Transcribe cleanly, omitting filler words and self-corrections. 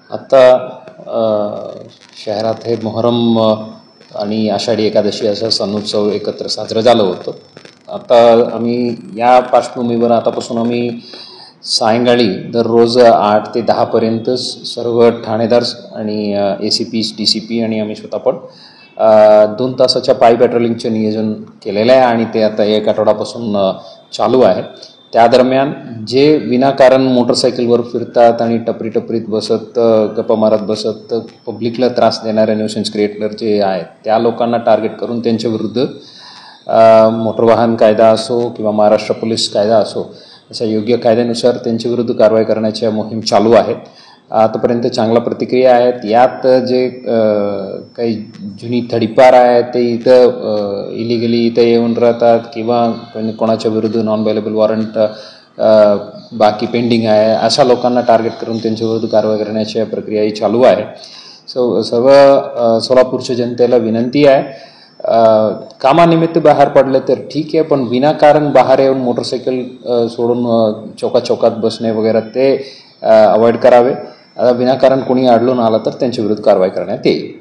आता शहरात हे मोहरम आणि आषाढी एकादशी असा सणोत्सव एकत्र साजरं झालं होतं. आता आम्ही या पार्श्वभूमीवर आतापासून आम्ही सायंकाळी दररोज 8 ते 10 पर्यंत सर्व ठाणेदार आणि ACPs DCP आणि आम्ही स्वतः पण 2 तासाच्या पायी पेट्रोलिंगचे नियोजन केलेलं आहे आणि ते आता एक आठवड्यापासून चालू आहे. त्या दरम्यान जे विनाकारण मोटरसायकलवर फिरतात आणि टपरीत बसत गप्पा मारत बसत पब्लिकला त्रास देणारे न्यूसेन्स क्रिएटर जे आहेत त्या लोकांना टार्गेट करून त्यांच्या विरुद्ध मोटर वाहन कायदा असो किंवा महाराष्ट्र पोलीस कायदा असो अशा योग्य कायद्यानुसार त्यांच्या विरुद्ध कारवाई करण्याच्या मोहीम चालू आहेत. आतापर्यंत चांगल्या प्रतिक्रिया आहेत. यात जे काही जुनी थडीपार आहेत ते इथं इलिगली इथं येऊन राहतात किंवा कोणाच्या विरुद्ध नॉन अवेलेबल वॉरंट बाकी पेंडिंग आहे अशा लोकांना टार्गेट करून त्यांच्या विरुद्ध कारवाई करण्याच्या प्रक्रियाही चालू आहे. सर्व सोलापूरच्या जनतेला विनंती आहे, कामानिमित्त बाहेर पडले तर ठीक आहे, पण विनाकारण बाहेर येऊन मोटरसायकल सोडून चौकात बसणे वगैरे ते अवॉइड करावे. विनाकारण कोणी आढळून आलं तर त्यांच्या विरुद्ध कारवाई करण्यात येईल.